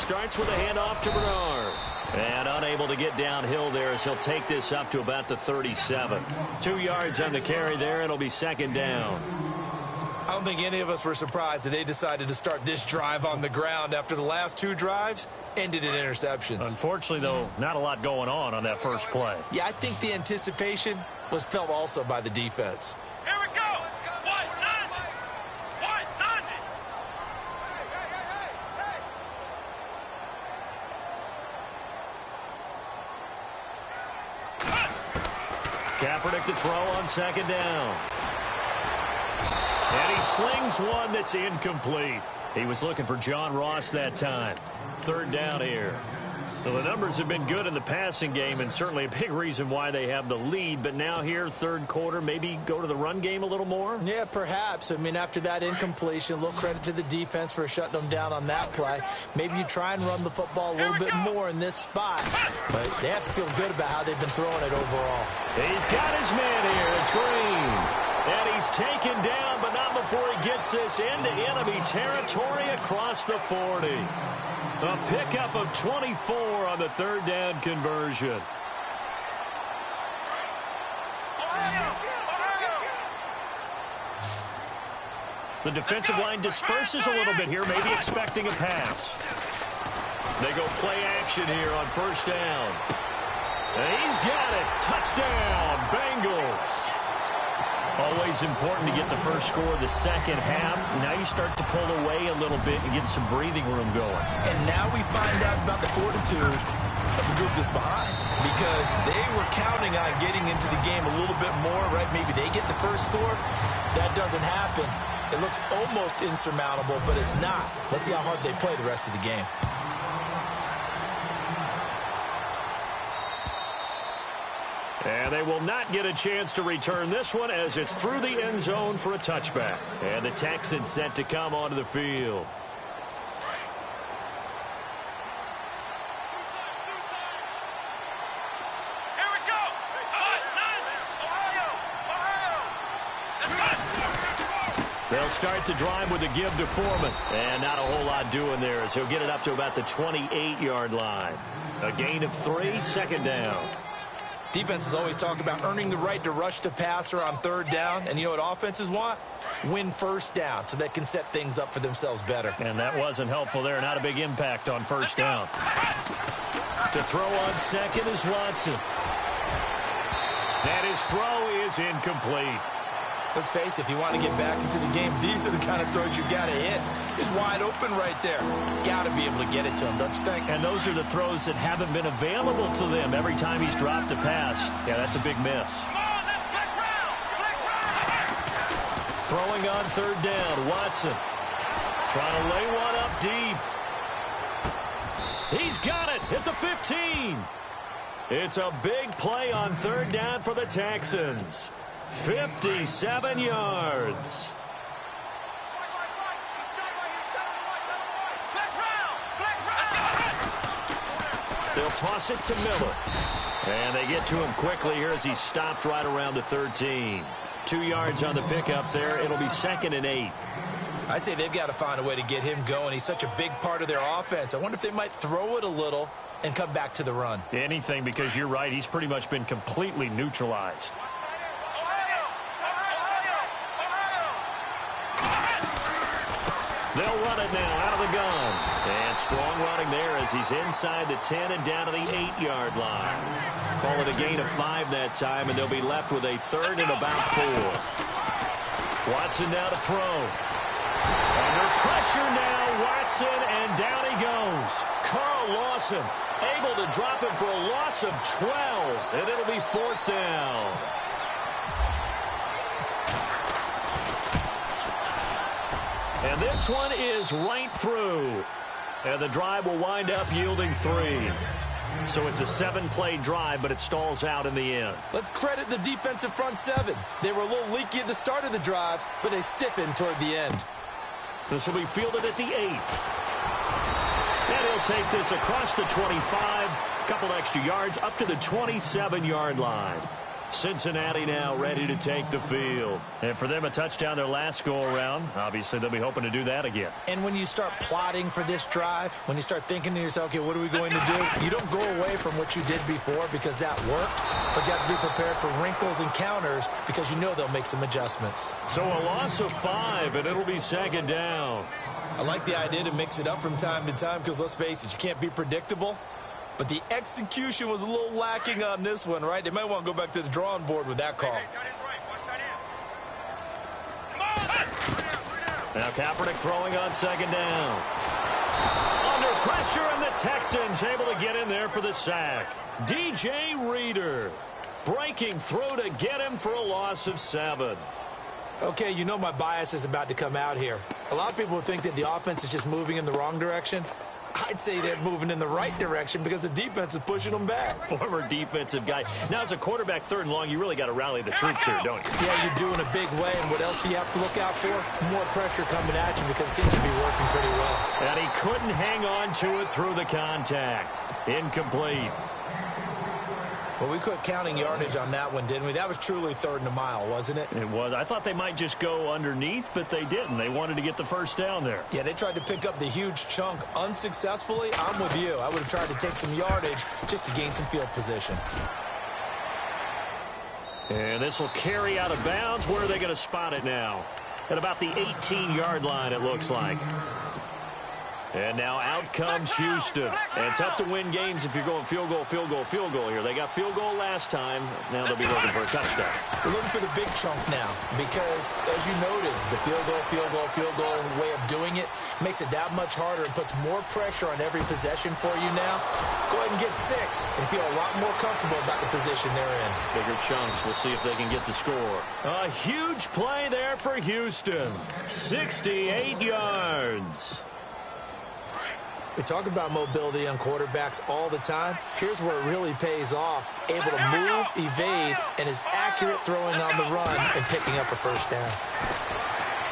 starts with a handoff to Bernard. And unable to get downhill there as he'll take this up to about the 37. 2 yards on the carry there. It'll be second down. I don't think any of us were surprised that they decided to start this drive on the ground after the last 2 drives ended in interceptions. Unfortunately, though, not a lot going on that first play. Yeah, I think the anticipation was felt also by the defense. Here we go. Kaepernick to throw on second down. And he slings one that's incomplete. He was looking for John Ross that time. Third down here. So the numbers have been good in the passing game and certainly a big reason why they have the lead. But now here, third quarter, maybe go to the run game a little more? Yeah, perhaps. I mean, after that incompletion, a little credit to the defense for shutting them down on that play. Maybe you try and run the football a little bit more in this spot. But they have to feel good about how they've been throwing it overall. He's got his man here. It's Green. And he's taken down, but not before he gets this into enemy territory across the 40. A pickup of 24 on the third down conversion. The defensive line disperses a little bit here, maybe expecting a pass. They go play action here on first down. And he's got it. Touchdown, Bengals. Always important to get the first score of the second half. Now you start to pull away a little bit and get some breathing room going. And now we find out about the fortitude of the group that's behind. Because they were counting on getting into the game a little bit more, right? Maybe they get the first score. That doesn't happen. It looks almost insurmountable, but it's not. Let's see how hard they play the rest of the game. And they will not get a chance to return this one as it's through the end zone for a touchback. And the Texans set to come onto the field. Here we go. They'll start the drive with a give to Foreman. And not a whole lot doing there as he'll get it up to about the 28-yard line. A gain of 3, second down. Defenses always talk about earning the right to rush the passer on third down. And you know what offenses want? Win first down so they can set things up for themselves better. And that wasn't helpful there. Not a big impact on first down. To throw on second is Watson. And his throw is incomplete. Let's face it, if you want to get back into the game, these are the kind of throws you got to hit. He's wide open right there. Got to be able to get it to him, don't you think? And those are the throws that haven't been available to them every time he's dropped a pass. Yeah, that's a big miss. Throwing on third down, Watson. Trying to lay one up deep. He's got it at the 15. It's a big play on third down for the Texans. 57 yards. They'll toss it to Miller. And they get to him quickly here as he stopped right around the 13. 2 yards on the pickup there. It'll be 2nd and 8. I'd say they've got to find a way to get him going. He's such a big part of their offense. I wonder if they might throw it a little and come back to the run. Anything, because you're right. He's pretty much been completely neutralized. They'll run it now out of the gun. And strong running there as he's inside the 10 and down to the 8-yard line. Call it a gain of 5 that time, and they'll be left with a 3rd and about 4. Watson now to throw. Under pressure now, Watson, and down he goes. Carl Lawson able to drop him for a loss of 12, and it'll be 4th down. And this one is right through. And the drive will wind up yielding 3. So it's a 7-play drive, but it stalls out in the end. Let's credit the defensive front 7. They were a little leaky at the start of the drive, but they stiffened toward the end. This will be fielded at the 8. And he'll take this across the 25. A couple extra yards up to the 27-yard line. Cincinnati now ready to take the field. And for them, a touchdown their last go-around. Obviously, they'll be hoping to do that again. And when you start plotting for this drive, when you start thinking to yourself, okay, what are we going to do? You don't go away from what you did before because that worked, but you have to be prepared for wrinkles and counters because you know they'll make some adjustments. So a loss of 5, and it'll be second down. I like the idea to mix it up from time to time because, let's face it, you can't be predictable. But the execution was a little lacking on this one, right? They might want to go back to the drawing board with that call. Now Kaepernick throwing on second down. Under pressure, and the Texans able to get in there for the sack. DJ Reader breaking through to get him for a loss of 7. Okay, you know my bias is about to come out here. A lot of people think that the offense is just moving in the wrong direction. I'd say they're moving in the right direction because the defense is pushing them back. Former defensive guy. Now, as a quarterback, 3rd and long, you really got to rally the troops here, don't you? Yeah, you're doing a big way, and what else do you have to look out for? More pressure coming at you because it seems to be working pretty well. And he couldn't hang on to it through the contact. Incomplete. Well, we quit counting yardage on that one, didn't we? That was truly 3rd and a mile, wasn't it? It was. I thought they might just go underneath, but they didn't. They wanted to get the first down there. Yeah, they tried to pick up the huge chunk unsuccessfully. I'm with you. I would have tried to take some yardage just to gain some field position. And this will carry out of bounds. Where are they going to spot it now? At about the 18-yard line, it looks like. And now out comes Houston. And tough to win games if you're going field goal here. They got field goal last time. Now they'll be looking for a touchdown. We're looking for the big chunk now because, as you noted, the field goal way of doing it makes it that much harder and puts more pressure on every possession for you now. Go ahead and get 6 and feel a lot more comfortable about the position they're in. Bigger chunks. We'll see if they can get the score. A huge play there for Houston. 68 yards. We talk about mobility on quarterbacks all the time. Here's where it really pays off. Able to move, evade, and is accurate throwing on the run and picking up a first down.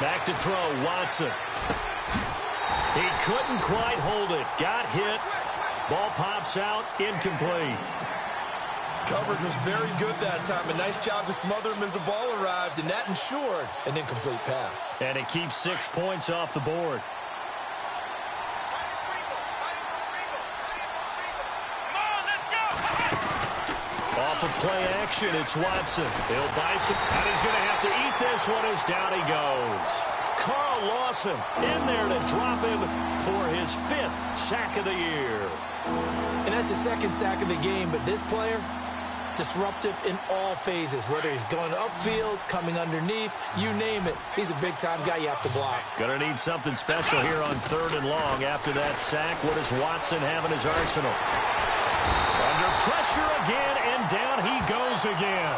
Back to throw, Watson. He couldn't quite hold it. Got hit. Ball pops out, incomplete. Coverage was very good that time. A nice job to smother him as the ball arrived, and that ensured an incomplete pass. And it keeps 6 points off the board. Off of play action, it's Watson. He'll buy some, and he's going to have to eat this one as down he goes. Carl Lawson in there to drop him for his 5th sack of the year. And that's his 2nd sack of the game, but this player, disruptive in all phases, whether he's going upfield, coming underneath, you name it. He's a big-time guy you have to block. Going to need something special here on 3rd and long after that sack. What does Watson have in his arsenal? Under pressure again, and down he goes again.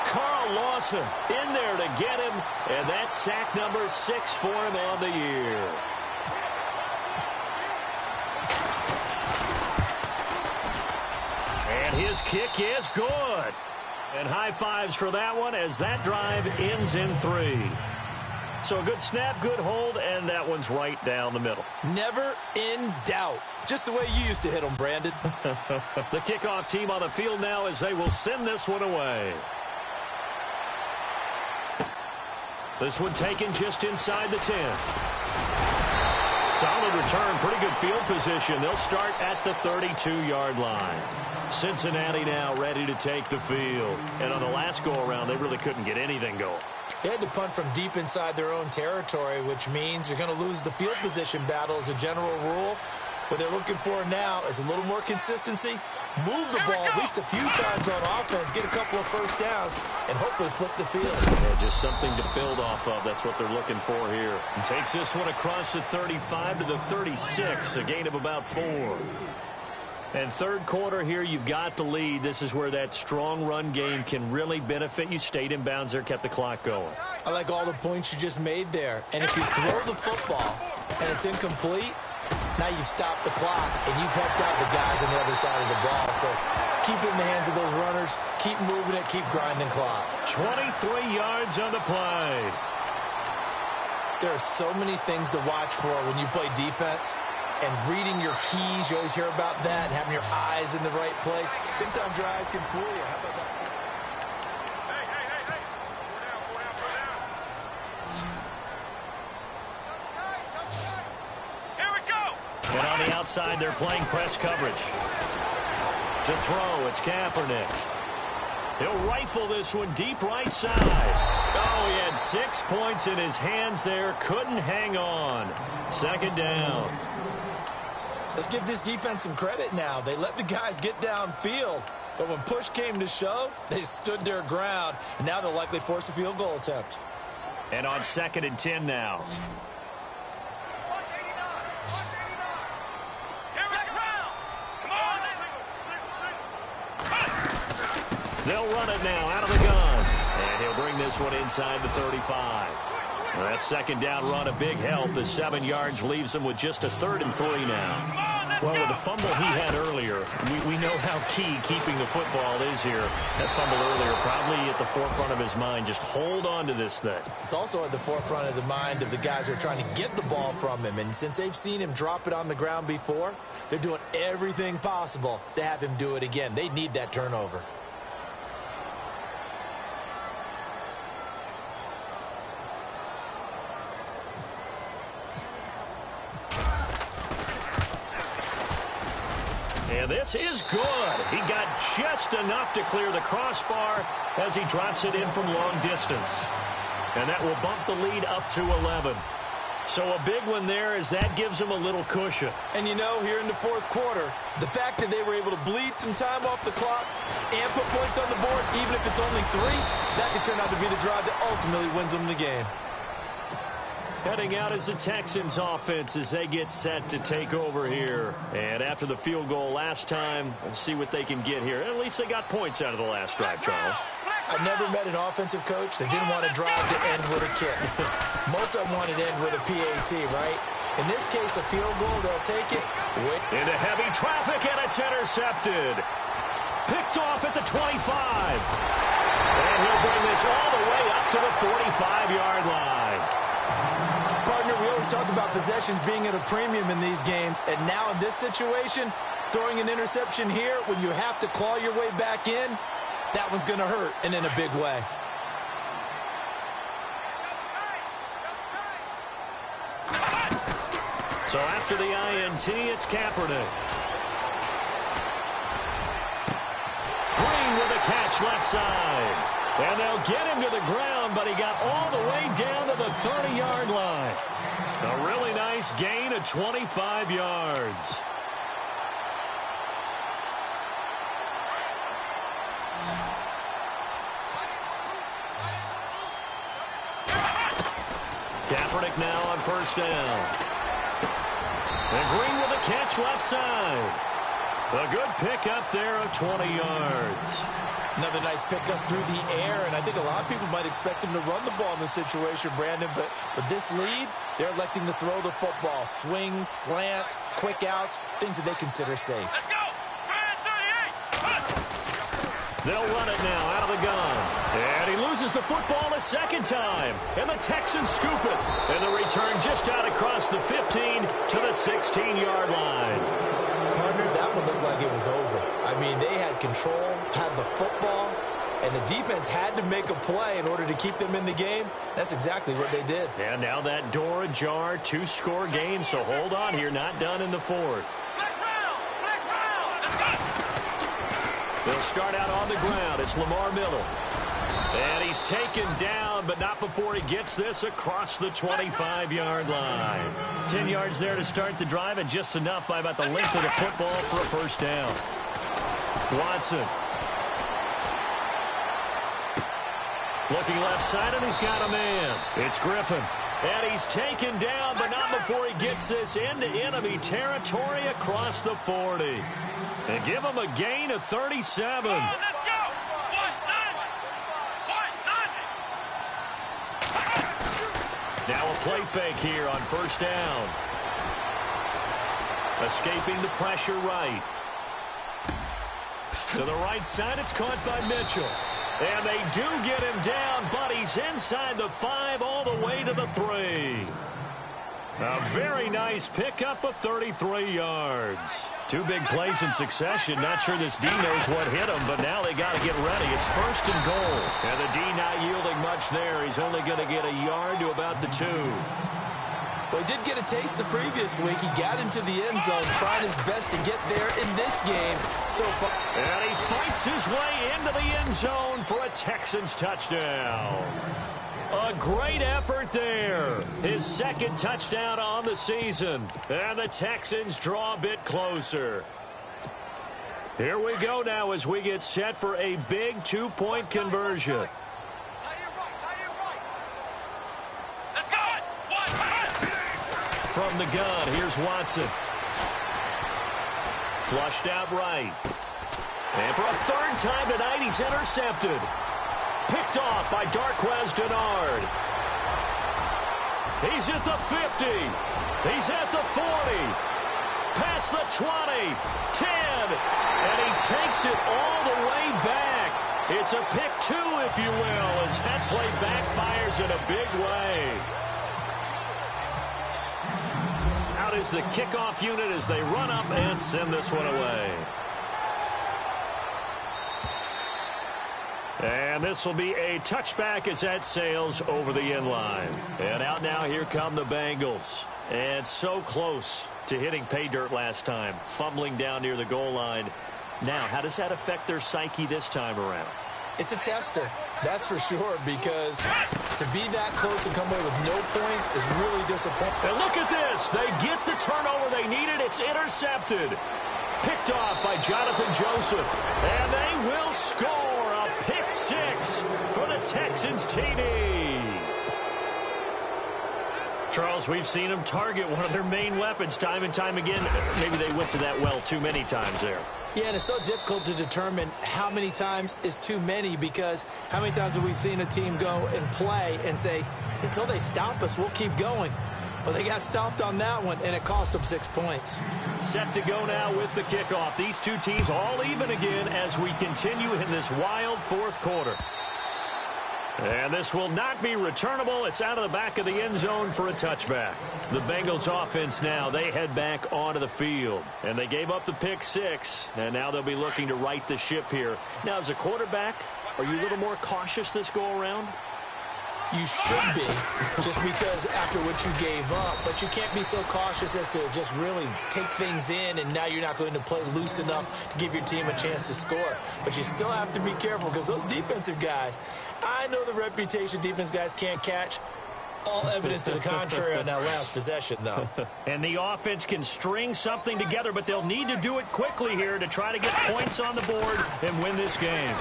Carl Lawson in there to get him, and that's sack number 6 for him on the year. And his kick is good. And high fives for that one as that drive ends in 3. So a good snap, good hold, and that one's right down the middle. Never in doubt. Just the way you used to hit them, Brandon. The kickoff team on the field now as they will send this one away. This one taken just inside the 10. Solid return, pretty good field position. They'll start at the 32-yard line. Cincinnati now ready to take the field. And on the last go-around, they really couldn't get anything going. They had to punt from deep inside their own territory, which means you're going to lose the field position battle as a general rule. What they're looking for now is a little more consistency, move the ball at least a few times on offense, get a couple of first downs, and hopefully flip the field. Yeah, just something to build off of. That's what they're looking for here. And takes this one across the 35 to the 36, a gain of about 4. And 3rd quarter here, you've got the lead. This is where that strong run game can really benefit you. Stayed in bounds there, kept the clock going. I like all the points you just made there. And if you throw the football and it's incomplete, now you've stopped the clock and you've helped out the guys on the other side of the ball. So keep it in the hands of those runners. Keep moving it. Keep grinding clock. 23 yards on the play. There are so many things to watch for when you play defense. And reading your keys, you always hear about that, and having your eyes in the right place. Sometimes your eyes can fool you. How about that? outside. They're playing press coverage. To throw, it's Kaepernick. He'll rifle this one deep right side. Oh, he had 6 points in his hands there. Couldn't hang on. Second down. Let's give this defense some credit now. They let the guys get downfield. But when push came to shove, they stood their ground. And now they'll likely force a field goal attempt. And on 2nd and 10 now. They'll run it now out of the gun. And he'll bring this one inside the 35. Well, that second down run a big help as 7 yards leaves him with just a 3rd and 3 now. Well, with the fumble he had earlier, we know how key keeping the football is here. That fumble earlier probably at the forefront of his mind. Just hold on to this thing. It's also at the forefront of the mind of the guys who are trying to get the ball from him. And since they've seen him drop it on the ground before, they're doing everything possible to have him do it again. They need that turnover. And this is good. He got just enough to clear the crossbar as he drops it in from long distance. And that will bump the lead up to 11. So a big one there as that gives him a little cushion. And you know, here in the 4th quarter, the fact that they were able to bleed some time off the clock and put points on the board, even if it's only 3, that could turn out to be the drive that ultimately wins them the game. Heading out is the Texans offense as they get set to take over here. And after the field goal last time, we'll see what they can get here. At least they got points out of the last drive, Charles. I've never met an offensive coach that didn't want to drive to end with a kick. Most of them wanted to end with a PAT, right? In this case, a field goal, they'll take it. Into heavy traffic, and it's intercepted. Picked off at the 25. And he'll bring this all the way up to the 45-yard line. Partner, we always talk about possessions being at a premium in these games, and now in this situation, throwing an interception here when you have to claw your way back in, that one's going to hurt, and in a big way. So after the INT, it's Kaepernick. Green with a catch left side. And they'll get him to the ground, but he got all the way down to the 30-yard line. A really nice gain of 25 yards. Kaepernick now on 1st down. And Green with a catch left side. A good pickup there of 20 yards. Another nice pickup through the air, and I think a lot of people might expect him to run the ball in this situation, Brandon, but with this lead, they're electing to throw the football. Swings, slants, quick outs, things that they consider safe. Let's go! 38! They'll run it now out of the gun. And he loses the football a second time. And the Texans scoop it. And the return just out across the 15 to the 16-yard line. Partner, that one looked like it was over. I mean, they had control, had the football, and the defense had to make a play in order to keep them in the game. That's exactly what they did. And now that door ajar, 2-score game, so hold on here, not done in the 4th. Flex round! Flex round! Let's go! They'll start out on the ground. It's Lamar Miller. And he's taken down, but not before he gets this across the 25-yard line. 10 yards there to start the drive, and just enough by about the length of the football for a 1st down. Watson. Looking left side, and he's got a man. It's Griffin. And he's taken down, but not before he gets this into enemy territory across the 40. And give him a gain of 37. Let's go! Now a play fake here on 1st down. Escaping the pressure right. To the right side, it's caught by Mitchell. And they do get him down, but he's inside the 5 all the way to the 3. A very nice pickup of 33 yards. 2 big plays in succession. Not sure this D knows what hit him, but now they got to get ready. It's 1st and goal. And the D not yielding much there. He's only going to get a yard to about the 2. Well, he did get a taste the previous week. He got into the end zone, trying his best to get there in this game so far. And he fights his way into the end zone for a Texans touchdown. A great effort there. His second touchdown on the season. And the Texans draw a bit closer. Here we go now as we get set for a big two-point conversion. From the gun, here's Watson. Flushed out right. And for a third time tonight, he's intercepted. Picked off by Darquez Dennard. He's at the 50. He's at the 40. Past the 20. 10. And he takes it all the way back. It's a pick two, if you will, as that play backfires in a big way. Out is the kickoff unit as they run up and send this one away. And this will be a touchback as that sails over the end line. And out now, here come the Bengals. And so close to hitting pay dirt last time, fumbling down near the goal line. Now, how does that affect their psyche this time around? It's a tester, that's for sure, because to be that close and come away with no points is really disappointing. And look at this. They get the turnover they needed. It's intercepted. Picked off by Jonathan Joseph. And they will score a pick six for the Texans TD. Charles, we've seen them target one of their main weapons time and time again. Maybe they went to that well too many times there. Yeah, and it's so difficult to determine how many times is too many, because how many times have we seen a team go and play and say, until they stop us, we'll keep going. Well, they got stopped on that one, and it cost them 6 points. Set to go now with the kickoff. These two teams all even again as we continue in this wild fourth quarter. And this will not be returnable. It's out of the back of the end zone for a touchback. The Bengals offense now, they head back onto the field. And they gave up the pick six, and now they'll be looking to right the ship here. Now, as a quarterback, are you a little more cautious this go-around? You should be, just because after what you gave up. But you can't be so cautious as to just really take things in, and now you're not going to play loose enough to give your team a chance to score. But you still have to be careful, because those defensive guys, I know the reputation defense guys can't catch. All evidence to the contrary on that last possession, though. And the offense can string something together, but they'll need to do it quickly here to try to get points on the board and win this game.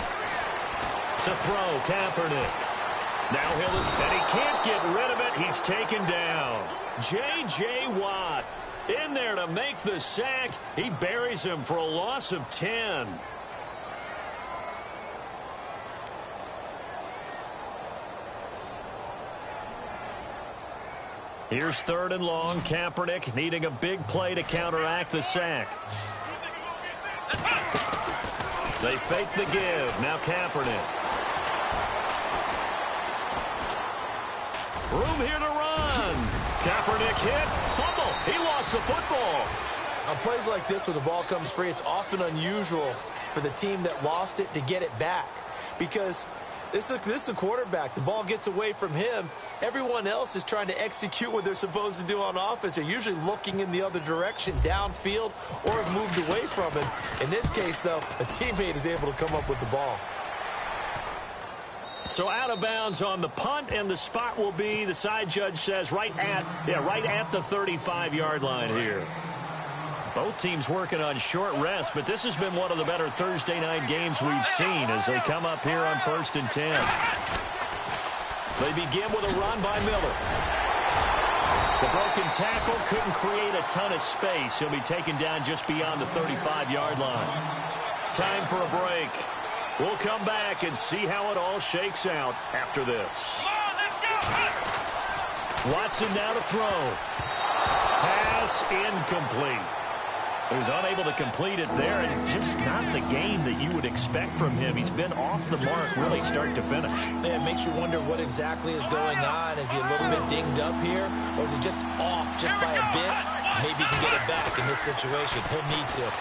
To throw, Kaepernick. Now and he can't get rid of it. He's taken down. J.J. Watt in there to make the sack. He buries him for a loss of 10. Here's third and long. Kaepernick needing a big play to counteract the sack. They fake the give. Now Kaepernick. Room here to run. Kaepernick hit. Fumble. He lost the football. On plays like this where the ball comes free, it's often unusual for the team that lost it to get it back, because this is a quarterback. The ball gets away from him. Everyone else is trying to execute what they're supposed to do on offense. They're usually looking in the other direction, downfield, or have moved away from it. In this case, though, a teammate is able to come up with the ball. So out of bounds on the punt, and the spot will be, the side judge says, right at the 35-yard line here. Both teams working on short rest, but this has been one of the better Thursday night games we've seen as they come up here on 1st and 10. They begin with a run by Miller. The broken tackle couldn't create a ton of space. He'll be taken down just beyond the 35-yard line. Time for a break. We'll come back and see how it all shakes out after this. Watson now to throw. Pass incomplete. He was unable to complete it there, and just not the game that you would expect from him. He's been off the mark really start to finish. Man, it makes you wonder what exactly is going on. Is he a little bit dinged up here, or is he just off just by a bit? Maybe he can get it back in this situation. He'll need to.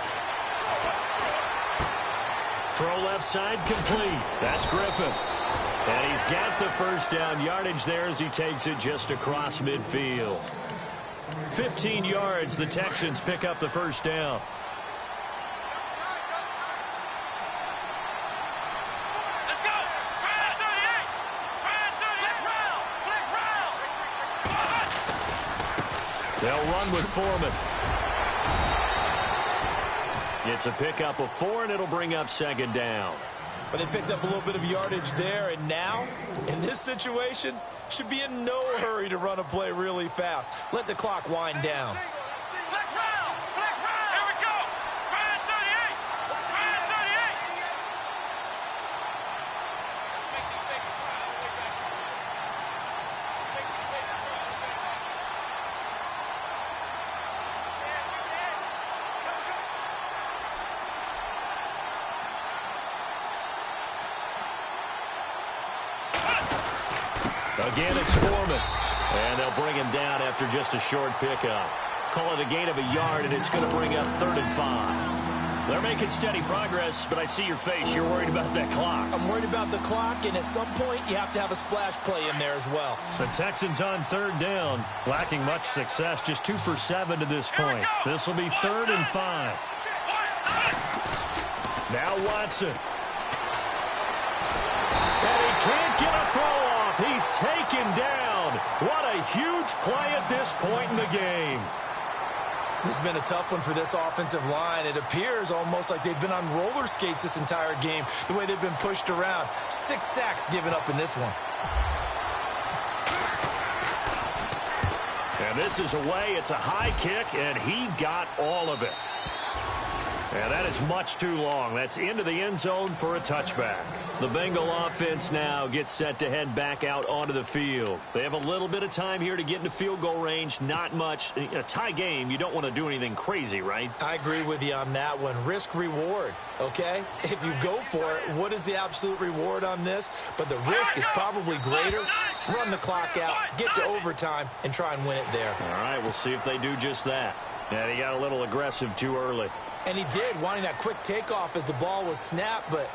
Throw left side complete. That's Griffin. And he's got the first down yardage there as he takes it just across midfield. 15 yards. The Texans pick up the first down. Let's go. Fire 38. Fire 38. They'll run with Foreman. It's a pickup of 4, and it'll bring up second down. But they picked up a little bit of yardage there, and now, in this situation, should be in no hurry to run a play really fast. Let the clock wind down. Flex round. Flex round. Here we go. Fire 38. Fire 38. Let's make these babies cry all the way back. Let's make these babies cry all the way back. Again, it's Foreman. And they'll bring him down after just a short pickup. Call it a gain of a yard, and it's going to bring up 3rd and 5. They're making steady progress, but I see your face. You're worried about that clock. I'm worried about the clock, and at some point, you have to have a splash play in there as well. The Texans on 3rd down, lacking much success, just 2 for 7 to this point. This will be 3rd and 5. Now Watson. And he can't get a throw off. He's taken down. What a huge play at this point in the game. This has been a tough one for this offensive line. It appears almost like they've been on roller skates this entire game, the way they've been pushed around. 6 sacks given up in this one. And this is away. It's a high kick, and he got all of it. And that is much too long. That's into the end zone for a touchback. The Bengal offense now gets set to head back out onto the field. They have a little bit of time here to get into field goal range. Not much. A tie game, you don't want to do anything crazy, right? I agree with you on that one. Risk reward, okay? If you go for it, what is the absolute reward on this? But the risk is probably greater. Run the clock out, get to overtime, and try and win it there. All right, we'll see if they do just that. And he got a little aggressive too early. And he did, wanting that quick takeoff as the ball was snapped, but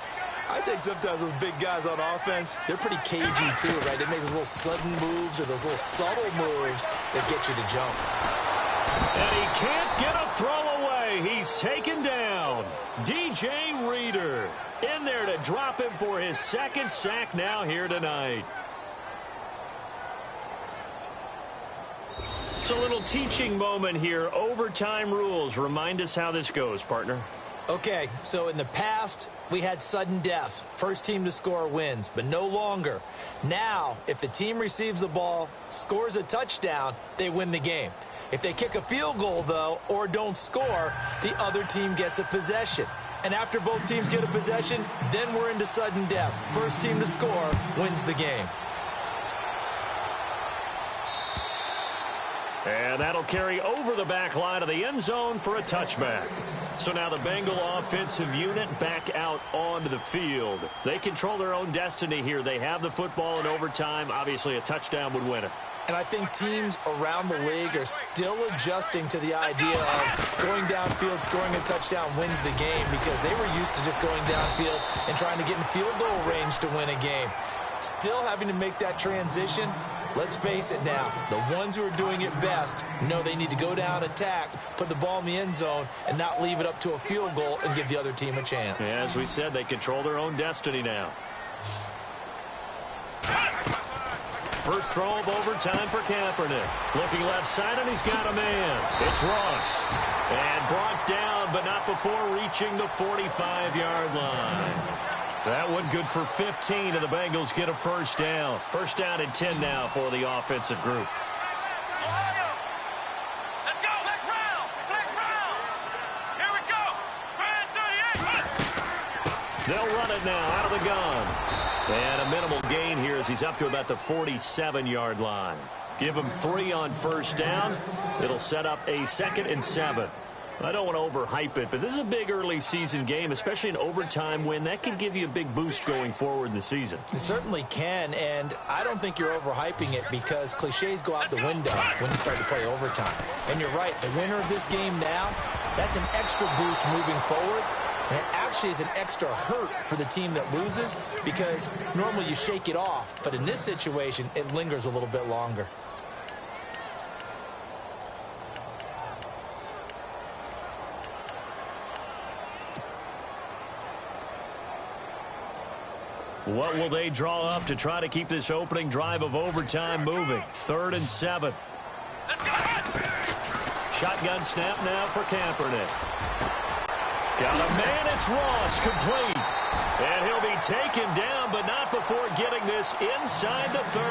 I think sometimes those big guys on offense, they're pretty cagey too, right? They make those little sudden moves or those little subtle moves that get you to jump. And he can't get a throw away. He's taken down. DJ Reader in there to drop him for his 2nd sack now here tonight. It's a little teaching moment here. Overtime rules. Remind us how this goes, partner. Okay, so in the past, we had sudden death. First team to score wins, but no longer. Now, if the team receives the ball, scores a touchdown, they win the game. If they kick a field goal, though, or don't score, the other team gets a possession. And after both teams get a possession, then we're into sudden death. First team to score wins the game. And that'll carry over the back line of the end zone for a touchback. So now the Bengal offensive unit back out onto the field. They control their own destiny here. They have the football in overtime. Obviously, a touchdown would win it. And I think teams around the league are still adjusting to the idea of going downfield, scoring a touchdown wins the game, because they were used to just going downfield and trying to get in field goal range to win a game. Still having to make that transition. Let's face it now, the ones who are doing it best know they need to go down, attack, put the ball in the end zone, and not leave it up to a field goal and give the other team a chance. Yeah, as we said, they control their own destiny now. First throw of overtime for Kaepernick. Looking left side, and he's got a man. It's Ross. And brought down, but not before reaching the 45-yard line. That one good for 15, and the Bengals get a first down. First down and 10 now for the offensive group. Let's go. Flex round. Flex round. Here we go. Fire 38. They'll run it now out of the gun. And a minimal gain here as he's up to about the 47-yard line. Give him 3 on first down. It'll set up a 2nd and 7. I don't want to overhype it, but this is a big early season game, especially an overtime win. That can give you a big boost going forward in the season. It certainly can, and I don't think you're overhyping it, because cliches go out the window when you start to play overtime. And you're right, the winner of this game now, that's an extra boost moving forward. And it actually is an extra hurt for the team that loses, because normally you shake it off. But in this situation, it lingers a little bit longer. What will they draw up to try to keep this opening drive of overtime moving? 3rd and 7. Shotgun snap now for Kaepernick. Got a man, it's Ross, complete. And he'll be taken down, but not before getting this inside the 30.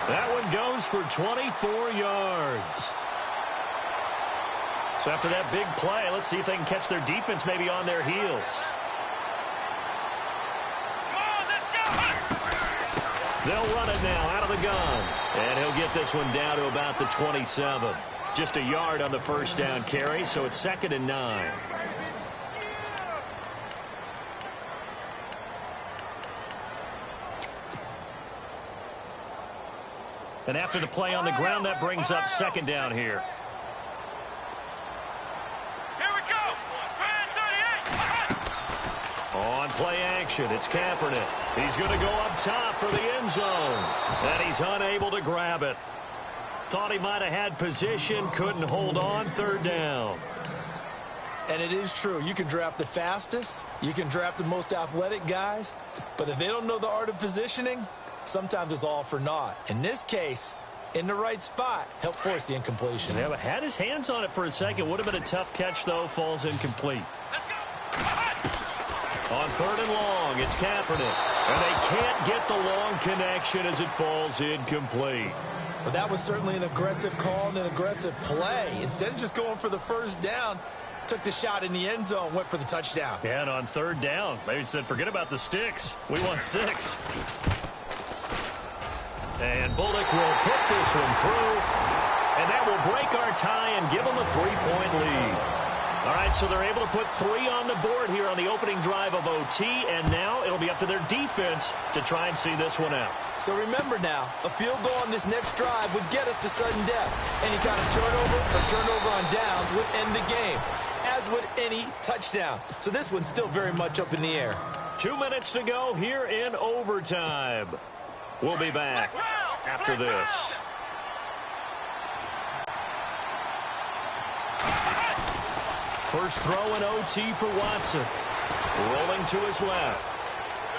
That one goes for 24 yards. So after that big play, let's see if they can catch their defense maybe on their heels. They'll run it now out of the gun. And he'll get this one down to about the 27. Just a yard on the first down carry, so it's 2nd and 9. And after the play on the ground, that brings up 2nd down here. Here we go. On play action, it's Kaepernick. He's going to go up top for the end zone. And he's unable to grab it. Thought he might have had position, couldn't hold on, 3rd down. And it is true. You can draft the fastest. You can draft the most athletic guys. But if they don't know the art of positioning, sometimes it's all for naught. In this case, in the right spot, help force the incompletion. Yeah, but had his hands on it for a second. Would have been a tough catch, though. Falls incomplete. On 3rd and long, it's Kaepernick. And they can't get the long connection as it falls incomplete. But that was certainly an aggressive call and an aggressive play. Instead of just going for the first down, took the shot in the end zone, went for the touchdown. Yeah, and on 3rd down, maybe said, forget about the sticks. We want 6. And Bullock will put this one through. And that will break our tie and give them a 3-point lead. All right, so they're able to put 3 on the board here on the opening drive of OT, and now it'll be up to their defense to try and see this one out. So remember now, a field goal on this next drive would get us to sudden death. Any kind of turnover on downs would end the game, as would any touchdown. So this one's still very much up in the air. 2 minutes to go here in overtime. We'll be back after this. First throw in OT for Watson. Rolling to his left.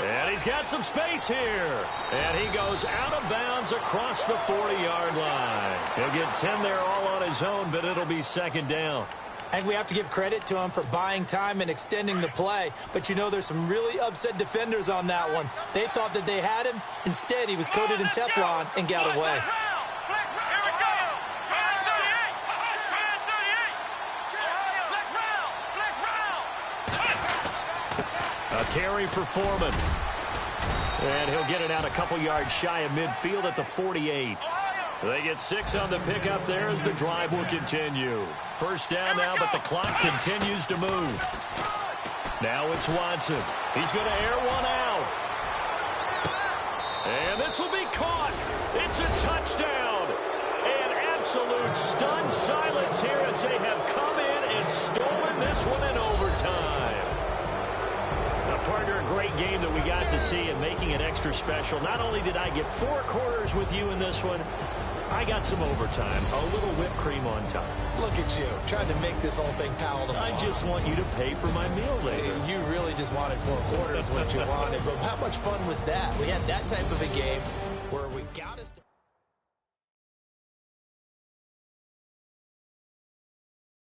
And he's got some space here. And he goes out of bounds across the 40-yard line. He'll get 10 there all on his own, but it'll be 2nd down. And we have to give credit to him for buying time and extending the play. But, you know, there's some really upset defenders on that one. They thought that they had him. Instead, he was coated in Teflon and got away. A carry for Foreman. And he'll get it out a couple yards shy of midfield at the 48. They get 6 on the pickup there as the drive will continue. First down now, but the clock continues to move. Now it's Watson. He's going to air one out. And this will be caught. It's a touchdown. And absolute stunned silence here as they have come in and stolen this one in overtime. Partner, a great game that we got to see and making it extra special. Not only did I get 4 quarters with you in this one, I got some overtime, a little whipped cream on top. Look at you, trying to make this whole thing palatable. I just want you to pay for my meal later. You really just wanted 4 quarters what you wanted, but how much fun was that? We had that type of a game where we got us...